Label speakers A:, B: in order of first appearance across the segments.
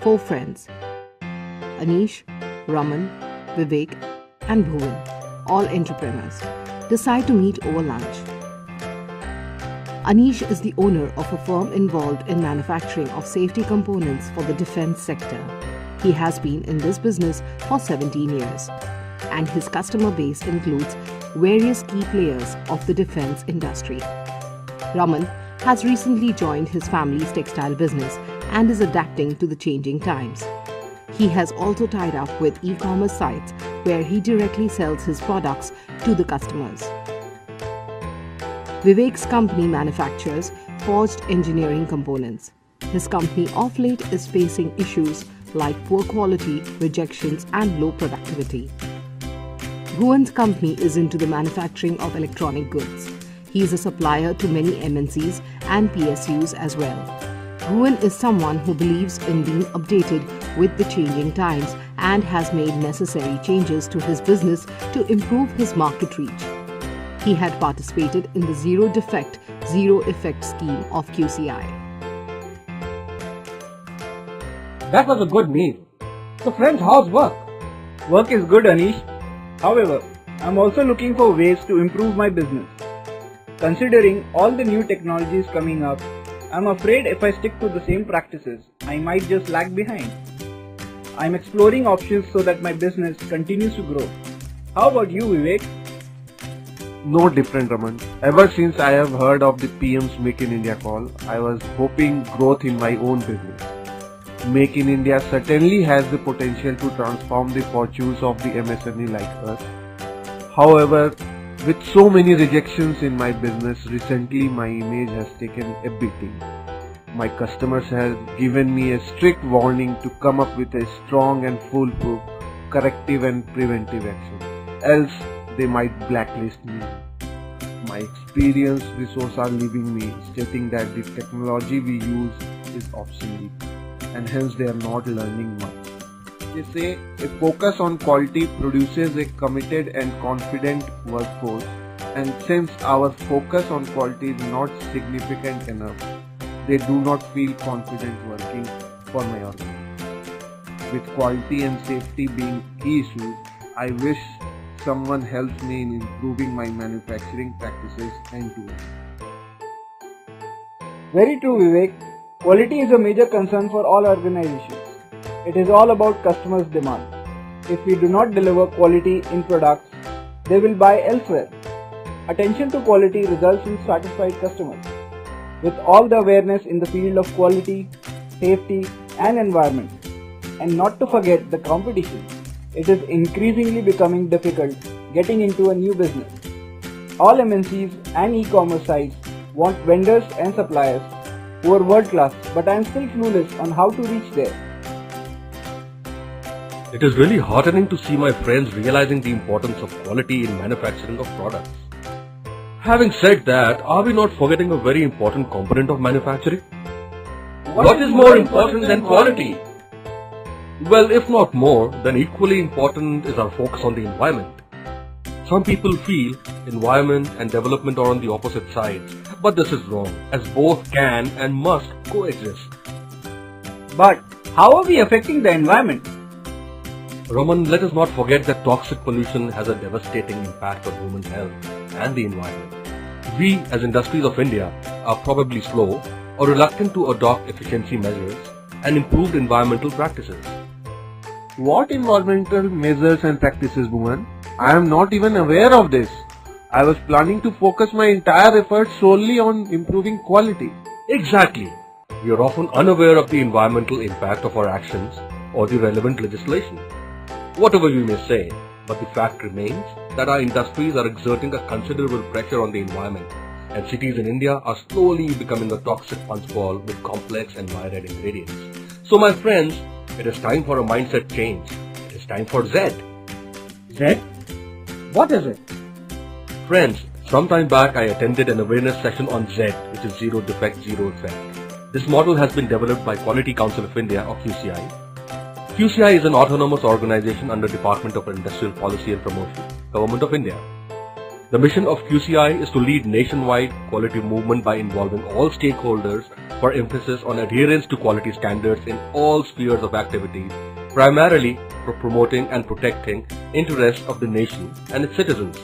A: 4 friends, Anish, Raman, Vivek and Bhuvan, all entrepreneurs, decide to meet over lunch. Anish is the owner of a firm involved in manufacturing of safety components for the defense sector. He has been in this business for 17 years, and his customer base includes various key players of the defense industry. Raman has recently joined his family's textile business and is adapting to the changing times. He has also tied up with e-commerce sites where he directly sells his products to the customers. Vivek's company manufactures forged engineering components. His company of late is facing issues like poor quality, rejections and low productivity. Bhuvan's company is into the manufacturing of electronic goods. He is a supplier to many MNCs and PSUs as well. Bhuvan is someone who believes in being updated with the changing times and has made necessary changes to his business to improve his market reach. He had participated in the Zero Defect, Zero Effect scheme of QCI.
B: That was a good meal. So friends, how's work?
C: Work is good, Anish. However, I'm also looking for ways to improve my business. Considering all the new technologies coming up, I'm afraid if I stick to the same practices, I might just lag behind. I'm exploring options so that my business continues to grow. How about you, Vivek?
D: No different, Raman. Ever since I have heard of the PM's Make in India call, I was hoping growth in my own business. Make in India certainly has the potential to transform the fortunes of the MSME like us. However, with so many rejections in my business, recently my image has taken a beating. My customers have given me a strict warning to come up with a strong and foolproof corrective and preventive action, else they might blacklist me. My experienced resources are leaving me, stating that the technology we use is obsolete and hence they are not learning much. They say a focus on quality produces a committed and confident workforce, and since our focus on quality is not significant enough, they do not feel confident working for my organization. With quality and safety being key issues, I wish someone helps me in improving my manufacturing practices end to end.
C: Very true, Vivek. Quality is a major concern for all organizations. It is all about customers' demand. If we do not deliver quality in products, they will buy elsewhere. Attention to quality results in satisfied customers. With all the awareness in the field of quality, safety and environment, and not to forget the competition, it is increasingly becoming difficult getting into a new business. All MNCs and e-commerce sites want vendors and suppliers who are world class, but I am still clueless on how to reach there.
E: It is really heartening to see my friends realizing the importance of quality in manufacturing of products. Having said that, are we not forgetting a very important component of manufacturing? What is more important than quality? Well, if not more, then equally important is our focus on the environment. Some people feel environment and development are on the opposite sides, but this is wrong, as both can and must coexist.
C: But how are we affecting the environment?
E: Raman, let us not forget that toxic pollution has a devastating impact on human health and the environment. We, as industries of India, are probably slow or reluctant to adopt efficiency measures and improved environmental practices.
D: What environmental measures and practices, Bhuvan? I am not even aware of this. I was planning to focus my entire efforts solely on improving quality.
E: Exactly. We are often unaware of the environmental impact of our actions or the relevant legislation. Whatever you may say, but the fact remains that our industries are exerting a considerable pressure on the environment, and cities in India are slowly becoming a toxic punch ball with complex and myriad ingredients. So my friends, it is time for a mindset change. It is time for ZED.
B: ZED? What is it?
E: Friends, sometime back I attended an awareness session on ZED, which is Zero Defect, Zero Effect. This model has been developed by Quality Council of India or QCI. QCI is an autonomous organization under Department of Industrial Policy and Promotion, Government of India. The mission of QCI is to lead nationwide quality movement by involving all stakeholders for emphasis on adherence to quality standards in all spheres of activities, primarily for promoting and protecting interests of the nation and its citizens.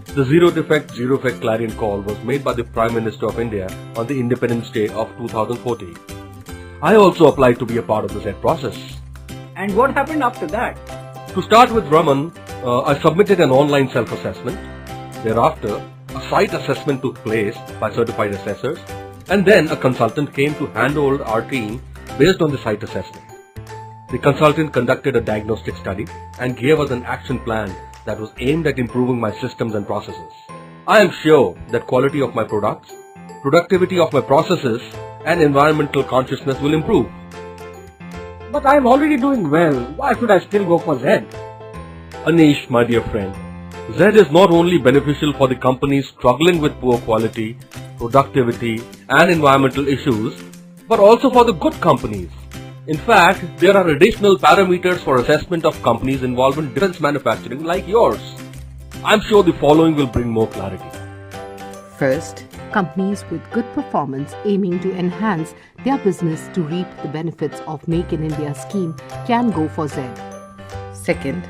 E: The Zero Defect, Zero Effect clarion call was made by the Prime Minister of India on the Independence Day of 2014. I also applied to be a part of the ZED process.
C: And what happened after that?
E: To start with, Raman, I submitted an online self-assessment. Thereafter, a site assessment took place by certified assessors, and then a consultant came to handhold our team based on the site assessment. The consultant conducted a diagnostic study and gave us an action plan that was aimed at improving my systems and processes. I am sure that quality of my products, productivity of my processes, and environmental consciousness will improve.
B: But I am already doing well. Why should I still go for ZED?
E: Anish, my dear friend, ZED is not only beneficial for the companies struggling with poor quality, productivity, and environmental issues, but also for the good companies. In fact, there are additional parameters for assessment of companies involved in defense manufacturing like yours. I'm sure the following will bring more clarity.
A: First, companies with good performance aiming to enhance their business to reap the benefits of Make in India scheme can go for ZED. Second,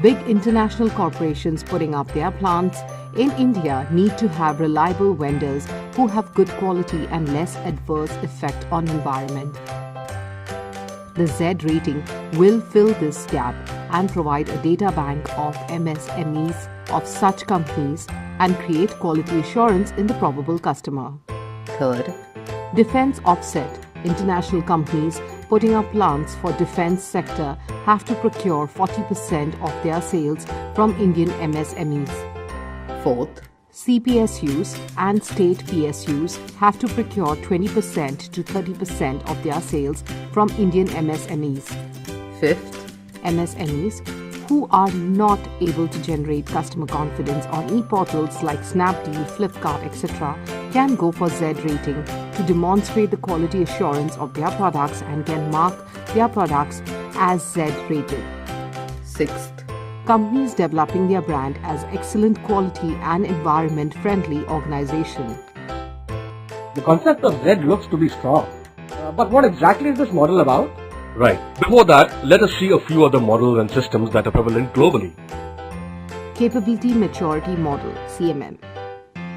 A: big international corporations putting up their plants in India need to have reliable vendors who have good quality and less adverse effect on environment. The ZED rating will fill this gap and provide a data bank of MSMEs of such companies and create quality assurance in the probable customer. Third, defense offset. International companies putting up plants for defense sector have to procure 40% of their sales from Indian MSMEs. Fourth, CPSUs and state PSUs have to procure 20% to 30% of their sales from Indian MSMEs. Fifth, MSMEs who are not able to generate customer confidence on e-portals like Snapdeal, Flipkart, etc. can go for ZED rating to demonstrate the quality assurance of their products and can mark their products as ZED rated. Sixth, companies developing their brand as excellent quality and environment-friendly organization.
B: The concept of ZED looks to be strong. But what exactly is this model about?
E: Right. Before that, let us see a few other models and systems that are prevalent globally.
A: Capability Maturity Model, CMM.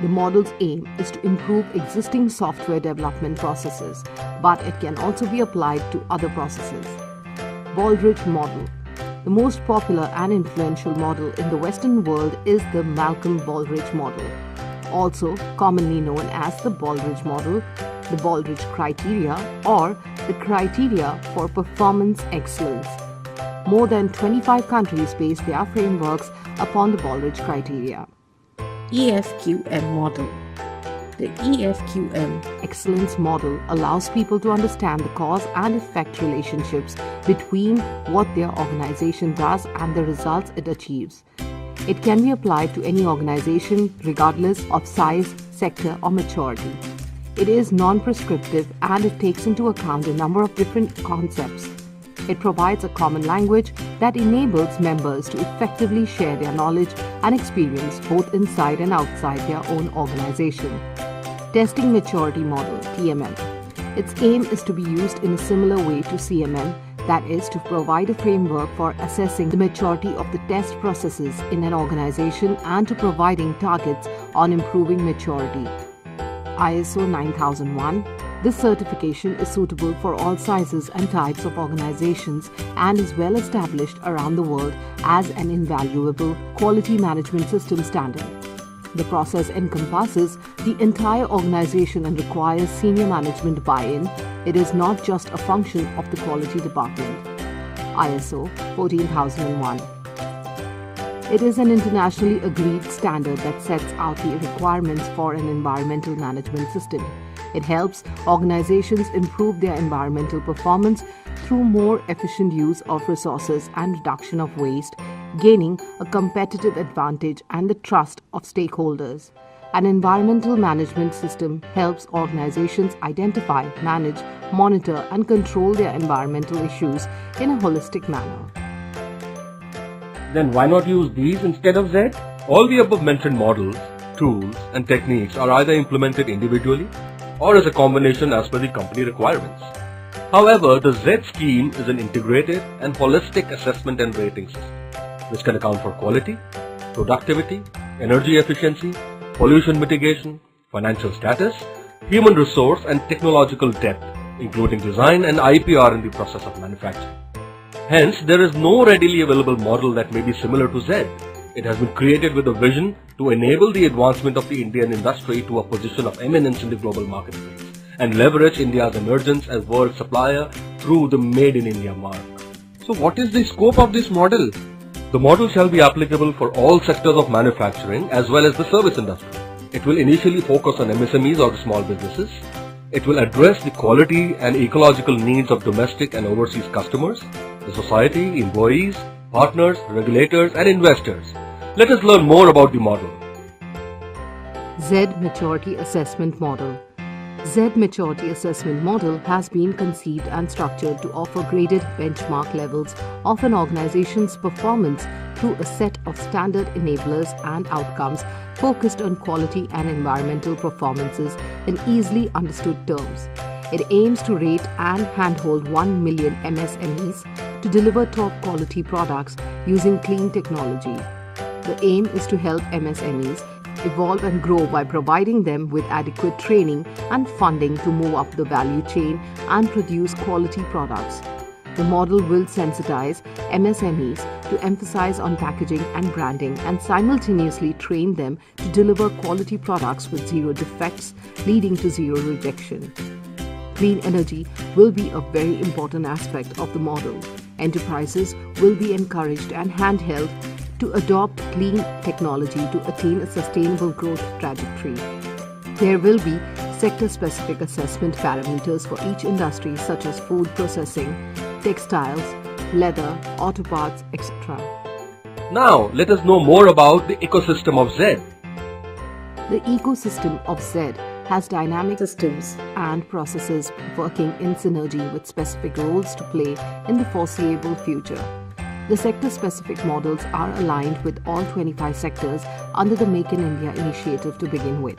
A: The model's aim is to improve existing software development processes, but it can also be applied to other processes. Baldrige Model. The most popular and influential model in the Western world is the Malcolm-Baldrige model, also commonly known as the Baldrige model, the Baldrige criteria, or the criteria for performance excellence. More than 25 countries base their frameworks upon the Baldrige criteria. EFQM model. The EFQM excellence model allows people to understand the cause and effect relationships between what their organization does and the results it achieves. It can be applied to any organization regardless of size, sector, or maturity. It is non-prescriptive and it takes into account a number of different concepts. It provides a common language that enables members to effectively share their knowledge and experience both inside and outside their own organization. Testing Maturity Model, TMM. Its aim is to be used in a similar way to CMM, that is, to provide a framework for assessing the maturity of the test processes in an organization and to providing targets on improving maturity. ISO 9001. This certification is suitable for all sizes and types of organizations and is well established around the world as an invaluable quality management system standard. The process encompasses the entire organization and requires senior management buy-in. It is not just a function of the quality department. ISO 14001. It is an internationally agreed standard that sets out the requirements for an environmental management system. It helps organizations improve their environmental performance through more efficient use of resources and reduction of waste, gaining a competitive advantage and the trust of stakeholders. An environmental management system helps organizations identify, manage, monitor, and control their environmental issues in a holistic manner.
B: Then why not use these instead of ZED?
E: All the above mentioned models, tools, and techniques are either implemented individually or as a combination as per the company requirements. However, the ZED scheme is an integrated and holistic assessment and rating system, which can account for quality, productivity, energy efficiency, pollution mitigation, financial status, human resource and technological depth, including design and IPR in the process of manufacturing. Hence, there is no readily available model that may be similar to ZED. It has been created with a vision to enable the advancement of the Indian industry to a position of eminence in the global marketplace and leverage India's emergence as world supplier through the Made in India mark.
D: So what is the scope of this model?
E: The model shall be applicable for all sectors of manufacturing as well as the service industry. It will initially focus on MSMEs or the small businesses. It will address the quality and ecological needs of domestic and overseas customers, the society, employees, partners, regulators and investors. Let us learn more about the model.
A: ZED Maturity Assessment Model. ZED Maturity Assessment Model has been conceived and structured to offer graded benchmark levels of an organization's performance through a set of standard enablers and outcomes focused on quality and environmental performances in easily understood terms. It aims to rate and handhold 1 million MSMEs to deliver top quality products using clean technology. The aim is to help MSMEs evolve and grow by providing them with adequate training and funding to move up the value chain and produce quality products. The model will sensitize MSMEs to emphasize on packaging and branding and simultaneously train them to deliver quality products with zero defects, leading to zero rejection. Clean energy will be a very important aspect of the model. Enterprises will be encouraged and handheld to adopt clean technology to attain a sustainable growth trajectory. There will be sector-specific assessment parameters for each industry such as food processing, textiles, leather, auto parts, etc.
E: Now, let us know more about the ecosystem of ZED.
A: The ecosystem of ZED has dynamic systems and processes working in synergy with specific roles to play in the foreseeable future. The sector-specific models are aligned with all 25 sectors under the Make in India initiative to begin with.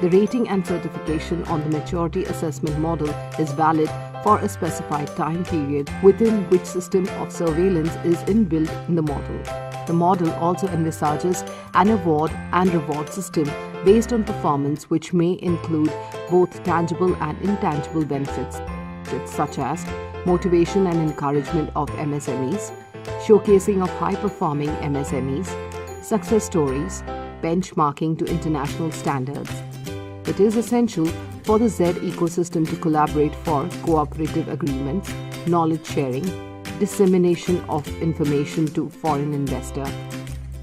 A: The rating and certification on the maturity assessment model is valid for a specified time period within which system of surveillance is inbuilt in the model. The model also envisages an award and reward system based on performance which may include both tangible and intangible benefits such as motivation and encouragement of MSMEs, showcasing of high-performing MSMEs, success stories, benchmarking to international standards. It is essential for the ZED ecosystem to collaborate for cooperative agreements, knowledge sharing, dissemination of information to foreign investor.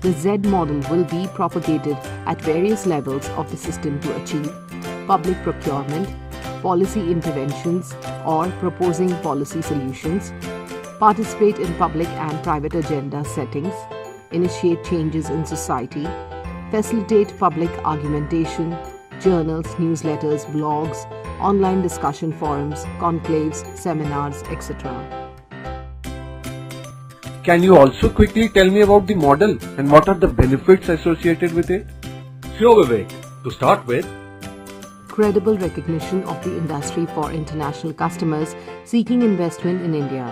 A: The ZED model will be propagated at various levels of the system to achieve public procurement, policy interventions or proposing policy solutions, participate in public and private agenda settings, initiate changes in society, facilitate public argumentation, journals, newsletters, blogs, online discussion forums, conclaves, seminars, etc.
D: Can you also quickly tell me about the model and what are the benefits associated with it?
E: Sure, Vivek. To start with,
A: credible recognition of the industry for international customers seeking investment in India,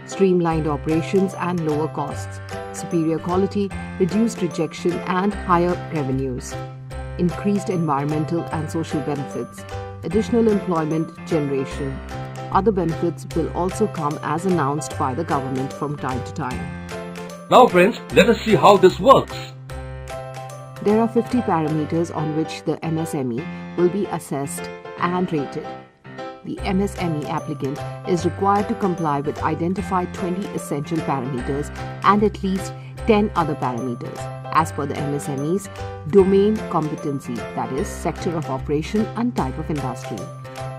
A: streamlined operations and lower costs, superior quality, reduced rejection and higher revenues, increased environmental and social benefits, additional employment generation. Other benefits will also come as announced by the government from time to time.
E: now friends, let us see how this works.
A: There are 50 parameters on which the MSME will be assessed and rated. The MSME applicant is required to comply with identified 20 essential parameters and at least 10 other parameters as per the MSME's domain competency, that is, sector of operation and type of industry.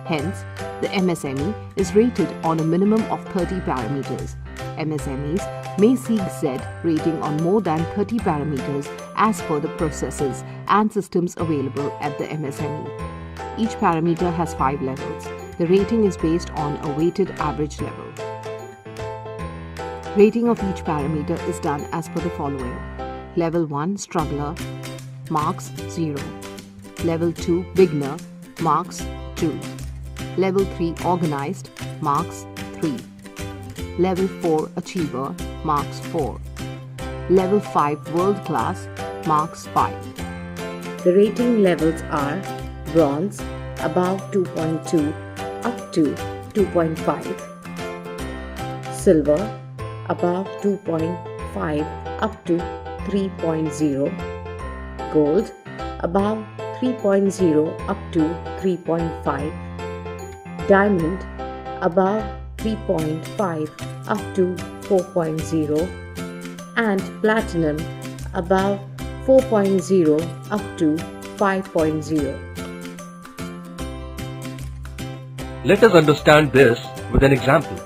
A: Hence, the MSME is rated on a minimum of 30 parameters. MSMEs may seek ZED rating on more than 30 parameters as per the processes and systems available at the MSME. Each parameter has 5 levels. The rating is based on a weighted average level. Rating of each parameter is done as per the following. Level 1 Struggler, marks 0. Level 2 Beginner, marks 2. Level 3 Organized marks 3. Level 4 Achiever marks 4. Level 5 World Class marks 5. The rating levels are Bronze above 2.2 up to 2.5, Silver above 2.5 up to 3.0, Gold above 3.0 up to 3.5, Diamond above 3.5 up to 4.0, and Platinum above 4.0 up to 5.0.
E: Let us understand this with an example.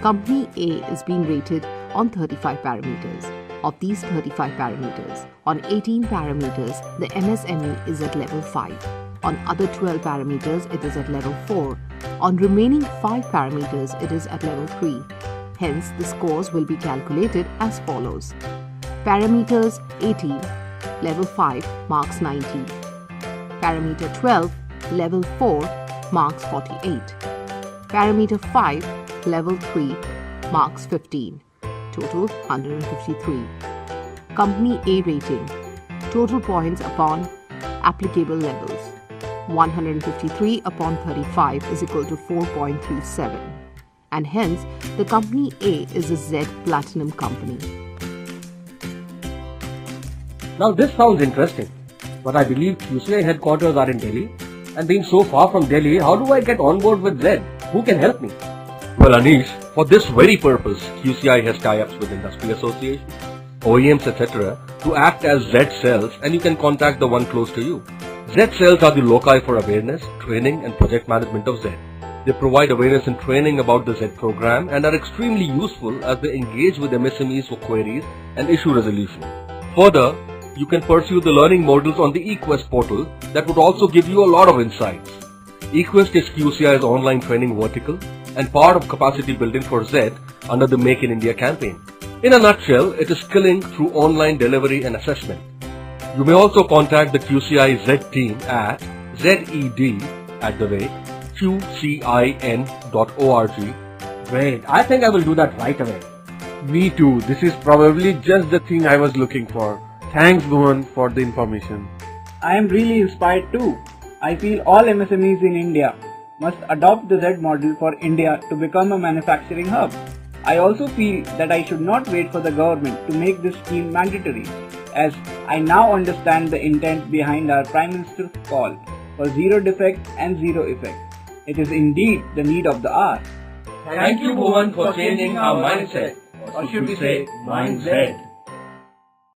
A: Company A is being rated on 35 parameters. Of these 35 parameters, on 18 parameters, the MSME is at level 5. On other 12 parameters, it is at level 4. On remaining 5 parameters, it is at level 3. Hence, the scores will be calculated as follows. Parameters 18, level 5 marks 90. Parameter 12, level 4 marks 48. Parameter 5, level 3 marks 15. Total 153. Company A rating. Total points upon applicable levels. 153 upon 35 is equal to 4.37. And hence, the Company A is a ZED Platinum company.
B: Now this sounds interesting, but I believe QCI headquarters are in Delhi, and being so far from Delhi, how do I get on board with ZED? Who can help me?
E: Well, Anish, for this very purpose, QCI has tie-ups with industry associations, OEMs, etc. to act as ZED cells, and you can contact the one close to you. ZED cells are the loci for awareness, training and project management of ZED. They provide awareness and training about the ZED program and are extremely useful as they engage with MSMEs for queries and issue resolution. Further, you can pursue the learning modules on the eQuest portal that would also give you a lot of insights. eQuest is QCI's online training vertical and part of capacity building for ZED under the Make in India campaign. In a nutshell, it is skilling through online delivery and assessment. You may also contact the QCI ZED team at zed@qcin.org.
B: Great, I think I will do that right away.
D: Me too. This is probably just the thing I was looking for. Thanks, Bhuvan, for the information.
C: I am really inspired too. I feel all MSMEs in India must adopt the ZED model for India to become a manufacturing hub. I also feel that I should not wait for the government to make this scheme mandatory, as I now understand the intent behind our Prime Minister's call for zero defect and zero effect. It is indeed the need of the hour.
B: Thank you, Bhuvan, for changing our mindset. Or should we say, mindset.